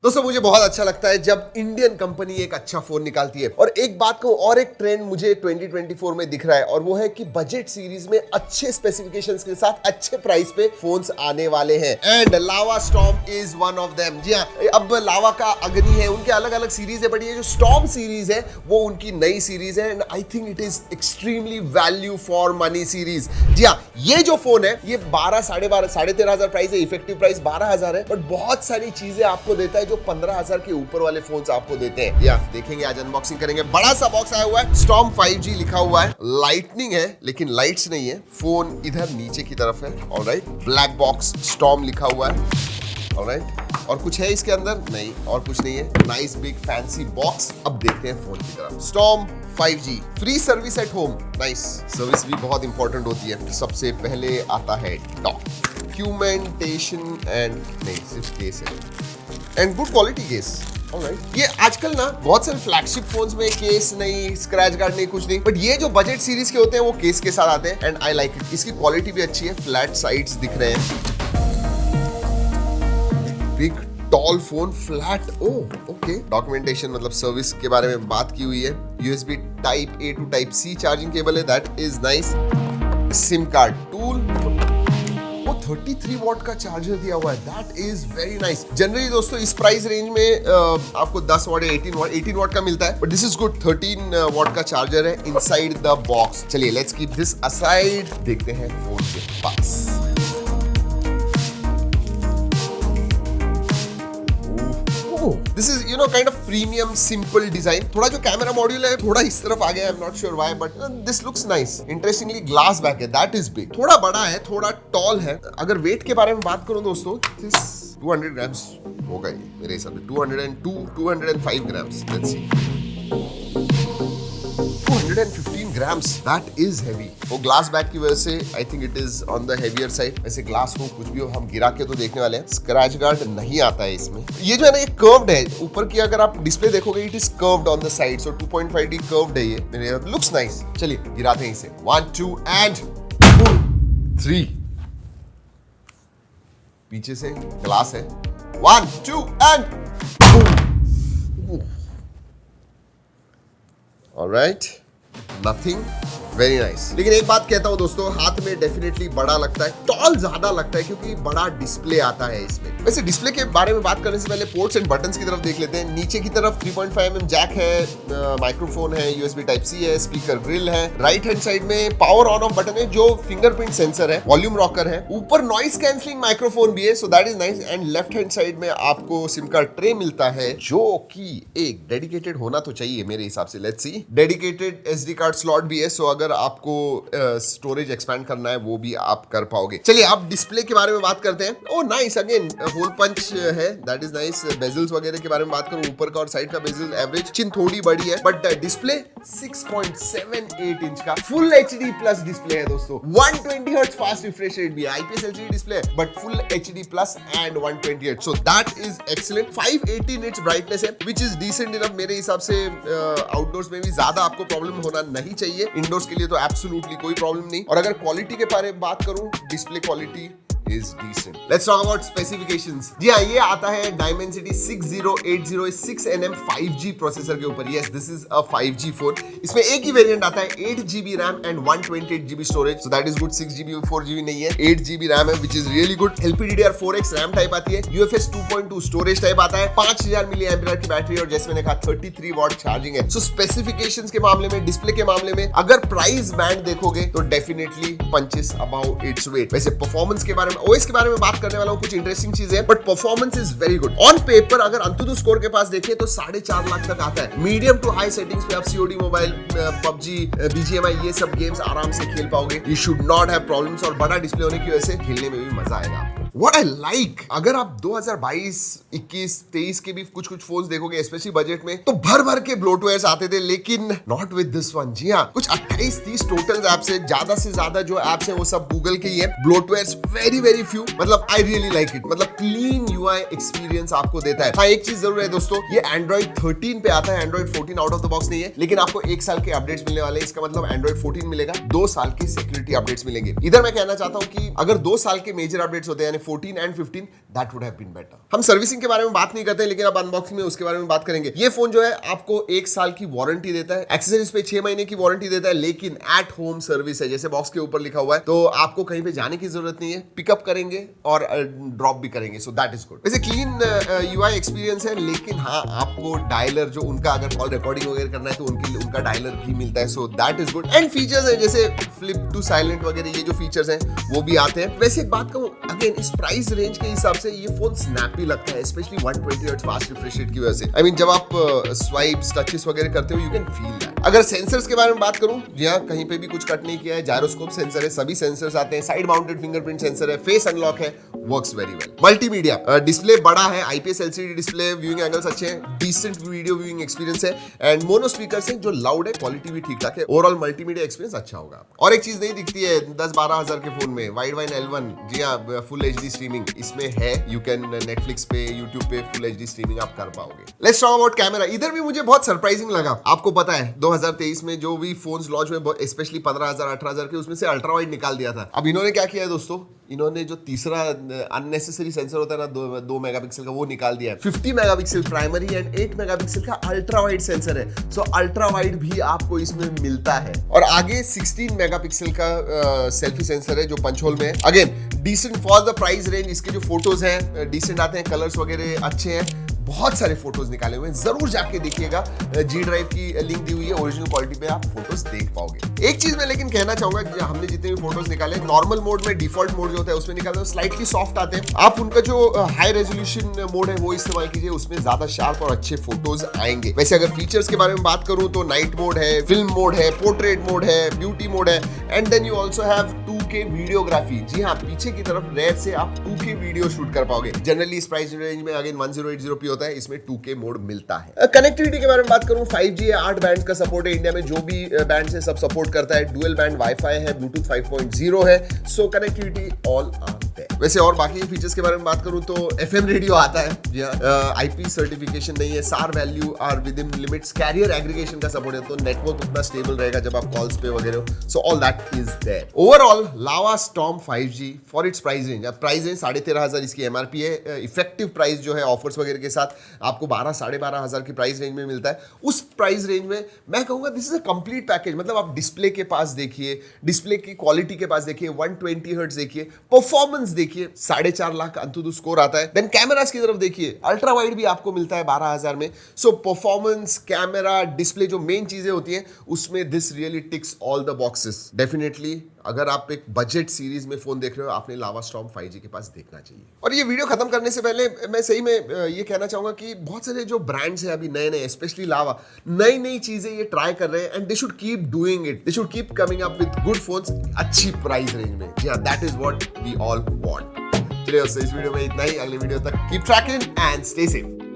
दोस्तों मुझे बहुत अच्छा लगता है जब इंडियन कंपनी एक अच्छा फोन निकालती है। और एक बात को और एक ट्रेंड मुझे 2024 में दिख रहा है और वो है कि बजट सीरीज में अच्छे स्पेसिफिकेशंस के साथ अच्छे प्राइस पे फोन्स आने वाले हैं and Lava Storm is one of them. जी हाँ, अब लावा का अग्नि है, उनके अलग अलग सीरीज है, बट ये जो स्टॉर्म सीरीज है वो उनकी नई सीरीज है and I think it is extremely value for money series. जी हाँ, ये जो फोन है ये 12, 12.5, 13,500 प्राइस है, इफेक्टिव प्राइस 12,000 है, बट बहुत सारी चीजें आपको देता है जो 15,000 के ऊपर वाले फोन्स आपको देते हैं। या देखेंगे, आज अनबॉक्सिंग करेंगे। बड़ा सा बॉक्स आया हुआ है, स्टॉर्म 5G लिखा हुआ है, लाइटनिंग है लेकिन लाइट्स नहीं है, फोन इधर नीचे की तरफ है। ऑलराइट, ब्लैक बॉक्स स्टॉर्म लिखा हुआ है। ऑलराइट, और कुछ है इसके अंदर? नहीं, और कुछ नहीं है। Nice big fancy box. अब देखते हैं फोन की तरफ। Storm 5G free service at home. Nice, service भी बहुत इंपॉर्टेंट होती है। सबसे पहले आता है डॉक्यूमेंटेशन एंड नहीं, सिर्फ केस है and good quality case. Alright, ये आजकल ना बहुत सारे फ्लैगशिप फोन्स में केस नहीं, स्क्रैच गार्ड नहीं, कुछ नहीं, बट ये जो बजट सीरीज के होते हैं वो केस के साथ आते हैं एंड आई लाइक इट। इसकी क्वालिटी भी अच्छी है, फ्लैट साइड्स दिख रहे हैं। Big tall phone, flat. Oh okay, documentation मतलब सर्विस के बारे में बात की हुई है। USB type A to type C charging cable है, that is nice. SIM card tool, 33 watt का चार्जर दिया हुआ है, that is very nice. Generally दोस्तों इस प्राइस रेंज में आपको 10 वॉट या 18 वॉट का मिलता है, but this is good. 13 watt का चार्जर है इनसाइड द बॉक्स। चलिए लेट्स कीप दिस असाइड, देखते हैं फोन के पास। This is kind of premium simple design. थोड़ा जो कैमरा मॉड्यूल है थोड़ा इस तरफ आ गया, I am not sure why, but this looks nice. Interestingly glass back है, दैट इज बिग। थोड़ा बड़ा है, थोड़ा टॉल है। अगर वेट के बारे में बात करूं दोस्तों, दिस 200 ग्राम्स होगा ये मेरे हिसाब से, 205 grams. Let's see, 215 grams, that is heavy. वो ग्लास बैक की वजह से आई think it is on the heavier side. वैसे ग्लास हो कुछ भी हो, हम गिरा के तो देखने वाले हैं। स्क्रैच गार्ड नहीं आता है इसमें। ये जो है ना, ये कर्व्ड है ऊपर की, अगर आप डिस्प्ले देखोगे it is curved on the side, so 2.5D curved है ये। मेरे लुक्स नाइस। चलिए गिराते हैं इसे, 1 2 एंड 3। पीछे से ग्लास है, 1 2 and alright, nothing, very nice. लेकिन एक बात कहता हूं दोस्तों, हाथ में डेफिनेटली बड़ा लगता है, टॉल ज्यादा लगता है क्योंकि बड़ा डिस्प्ले आता है इसमें। वैसे डिस्प्ले के बारे में बात करने से पहले पोर्ट्स एंड बटन्स की तरफ देख लेते हैं। नीचे की तरफ 3.5mm जैक है, माइक्रोफोन है, USB टाइप C है, स्पीकर ग्रिल है। राइट हैंड साइड में पावर ऑन ऑफ बटन है जो फिंगरप्रिंट सेंसर है, वॉल्यूम रॉकर है, ऊपर नॉइस कैंसलिंग माइक्रोफोन भी है, so that is nice. And left hand side में आपको सिम कार्ड ट्रे मिलता है जो कि एक डेडिकेटेड होना तो चाहिए मेरे हिसाब से। Let's see, dedicated SD card slot भी है, सो अगर आपको स्टोरेज एक्सपैंड करना है वो भी आप कर पाओगे। चलिए अब डिस्प्ले के बारे में बात करते हैं। Oh nice, again hole punch है, दैट इज नाइस। बेजल्स वगैरह के बारे में बात करूं, ऊपर का और साइड का बेजल एवरेज, चिन थोड़ी बड़ी है, बट डिस्प्ले 6.78 इंच का फुल HD प्लस डिस्प्ले है दोस्तों। 120 हर्ट्ज फास्ट रिफ्रेश रेट भी है, IPS LCD डिस्प्ले है, but full HD plus and 120 hertz, so that is excellent. 580 nits brightness है, व्हिच इज डिसेंट इनफ मेरे हिसाब से। आउटडोर्स में भी ज्यादा आपको प्रॉब्लम होना नहीं चाहिए, इंडोर्स के लिए तो एब्सोल्युटली कोई प्रॉब्लम नहीं। और अगर क्वालिटी के बारे में बात करूं, display quality is decent. Let's talk about specifications. जी हाँ, ये आता है Dimensity 6080 6nm 5G प्रोसेसर के ऊपर। Yes, this is a 5G phone. इसमें एक ही वेरिएंट आता है, 8GB RAM and 128GB storage. So that is good. 6GB 4GB नहीं है, 8GB RAM है, which is really good. LPDDR4X RAM type आती है, UFS 2.2 स्टोरेज टाइप आता है, 5000 mAh की बैटरी और जैसे मैंने कहा 33 वॉट चार्जिंग है। So specifications के मामले में, डिस्प्ले के मामले में अगर प्राइस बैंड देखोगे तो definitely punches about its weight. वैसे परफॉर्मेंस के बारे में, OS के बारे में बात करने वाला हूं, कुछ इंटरेस्टिंग चीजें, but performance is very good. On paper अगर अंतुतु स्कोर के पास देखें तो 4.5 लाख तक आता है। मीडियम टू हाई सेटिंग्स पे आप COD मोबाइल, PUBG, BGMI ये सब गेम्स आराम से खेल पाओगे। You should not have problems, और बड़ा डिस्प्ले होने की वजह से खेलने में भी मजा आएगा आपको। What I like, अगर आप 2022, 21, 23 के भी कुछ फोन्स देखोगे स्पेशली बजट में, तो भर भर के ब्लोटवेयर्स आते थे, लेकिन नॉट विद दिस वन। जी हाँ, कुछ 28-30 टोटल एप्स है, ज्यादा से ज्यादा जो एप्स है वो सब गूगल के ही है। ब्लोटवेयर्स वेरी फ्यू, मतलब आई रियली लाइक इट, मतलब क्लीन UI एक्सपीरियंस आपको देता है। हाँ, एक चीज जरूर है दोस्तों, ये Android 13 पे आता है, Android 14 out of the box नहीं है, लेकिन आपको 1 साल के अपडेट्स मिलने वाले हैं। इसका मतलब Android 14 मिलेगा, 2 साल के सिक्योरिटी अपडेट्स मिलेंगे। इधर मैं कहना चाहता हूँ कि अगर 2 साल के मेजर अपडेट्स होते हैं, यानी 14 and 15 that would have been better. हम सर्विसिंग के बारे में बात नहीं करते, लेकिन अब अनबॉक्सिंग में उसके बारे में बात करेंगे। ये फोन जो है आपको 1 साल की वारंटी देता है, एक्सेसरीज पे 6 महीने की वारंटी देता है, लेकिन एट होम सर्विस है, जैसे बॉक्स के ऊपर लिखा हुआ है। तो आपको कहीं पे जाने की जरूरत नहीं है, पिकअप करेंगे और ड्रॉप भी करेंगे, सो दैट इज गुड। वैसे क्लीन यूआई एक्सपीरियंस है, लेकिन हाँ आपको डायलर जो उनका अगर कॉल रिकॉर्डिंग वगैरह करना है तो उनका डायलर भी मिलता है, so that is good. And features है जैसे फ्लिप टू साइलेंट वगैरह, ये जो फीचर्स हैं वो भी आते हैं। वैसे एक बात कहूं, अगेन इस प्राइस रेंज के हिसाब से ये फोन स्नैपी लगता है, specially 120 hertz fast refresh rate की वजह से। आई मीन जब आप स्वाइप्स टचेस वगैरह करते हो, यू कैन फील दैट। अगर सेंसर्स के बारे में बात करूं, जी हाँ, कहीं पे भी कुछ कट नहीं किया है, जायरोस्कोप सेंसर है, सभी सेंसर्स आते हैं, साइड माउंटेड फिंगरप्रिंट सेंसर है, फेस अनलॉक है, works very well. Multimedia display बड़ा है, IPS LCD display, viewing angles अच्छे हैं, डिसेंट वीडियो व्यूइंग एक्सपीरियंस है, एंड मोनो स्पीकर्स हैं जो लाउड है, क्वालिटी भी ठीक ठाक है, ओवरऑल मल्टीमीडिया एक्सपीरियंस अच्छा होगा। और एक चीज नहीं दिखती है 10-12 हजार के फोन में, वाइड वाइन L1, जी हाँ, फुल एचडी स्ट्रीमिंग इसमें है। यू कैन नेटफ्लिक्स पे, यूट्यूब पे फुल एचडी स्ट्रीमिंग आप कर पाओगे। Let's talk about camera. इधर भी मुझे बहुत सरप्राइजिंग लगा। आपको पता है 2023 में जो भी फोन्स लॉन्च हुए, स्पेशली 15,000 18,000 के, उसमें से अल्ट्रा वाइड निकाल दिया था। अब इन्होंने क्या किया है दोस्तों, इन्होंने जो तीसरा अननेसेसरी सेंसर होता है ना 2 मेगापिक्सल का, वो निकाल दिया है। 50 मेगापिक्सल प्राइमरी एंड 8 मेगापिक्सल का अल्ट्रा वाइड सेंसर है, सो अल्ट्रा वाइड भी आपको इसमें मिलता है। और आगे 16 मेगापिक्सल का सेल्फी सेंसर है जो पंच होल में है। Again decent for the price range. इसके जो फोटोज हैं डिसेंट आते हैं, कलर्स वगैरह अच्छे हैं, बहुत सारे फोटोज निकाले हुए हैं, जरूर जाके देखिएगा। जी ड्राइव की लिंक दी हुई है, ओरिजिनल क्वालिटी पे आप फोटोज देख पाओगे। एक चीज मैं लेकिन कहना चाहूंगा कि हमने जितने भी फोटोज निकाले, नॉर्मल मोड में डिफॉल्ट मोड जो होता है उसमें निकाले, स्लाइटली सॉफ्ट आते हैं। आप उनका जो हाई रेजोल्यूशन मोड है वो इस्तेमाल कीजिए, उसमें ज्यादा शार्प और अच्छे फोटोज आएंगे। वैसे अगर फीचर्स के बारे में बात करूं तो नाइट मोड है, फिल्म मोड है, पोर्ट्रेट मोड है, ब्यूटी मोड है, and then you also have 2K videography. जी हाँ, पीछे की तरफ रेयर से आप 2K वीडियो शूट कर पाओगे। जनरली इस प्राइस रेंज में अगेन 1080p होता है, इसमें 2K मोड मिलता है। कनेक्टिविटी के बारे में बात करूं, 5G है, 8 बैंड का सपोर्ट है इंडिया में, जो भी बैंड है सब सपोर्ट करता है। डुअल बैंड वाईफाई है, ब्लूटूथ 5.0 है, सो कनेक्टिविटी ऑल आर देयर। वैसे और बाकी फीचर्स के बारे में बात करूं तो FM रेडियो आता है, जी हाँ, IP सर्टिफिकेशन नहीं है, SAR value are within limits, carrier aggregation का सपोर्ट है, तो नेटवर्क उतना स्टेबल रहेगा जब आप कॉल्स पे वगैरह हो, so all that is there. Overall Lava storm 5G for its price range, अब प्राइस रेंज 13,500 इसकी MRP है। इफेक्टिव प्राइस जो है ऑफर्स वगैरह के साथ आपको 12-12,500 की प्राइस रेंज में मिलता है। उस प्राइस रेंज में मैं कहूंगा this is a complete package. मतलब आप डिस्प्ले के पास देखिए, डिस्प्ले की क्वालिटी के पास देखिए, 120 हर्ट्ज देखिए, परफॉर्मेंस देखिए, 4.5 लाख अंतुदु स्कोर आता है। देन कैमरास की तरफ देखिए, अल्ट्रा वाइड भी आपको मिलता है 12,000 में। सो परफॉर्मेंस, कैमरा, डिस्प्ले जो मेन चीजें होती हैं उसमें this really ticks all the boxes. Definitely अगर आप एक बजट सीरीज में फोन देख रहे हो, आपने लावा स्टॉर्म 5G के पास देखना चाहिए। और ये वीडियो खत्म करने से पहले मैं सही में ये कहना चाहूंगा कि बहुत सारे जो ब्रांड्स हैं अभी नए नए, स्पेशली लावा, नई नई चीजें ये ट्राई कर रहे हैं, and they should keep doing it. They should keep coming up with good phones अच्छी प्राइस रेंज में। जी हाँ, that is what we all want. चलिए, इस वीडियो में इतना ही। अगले वीडियो तक keep tracking and stay safe.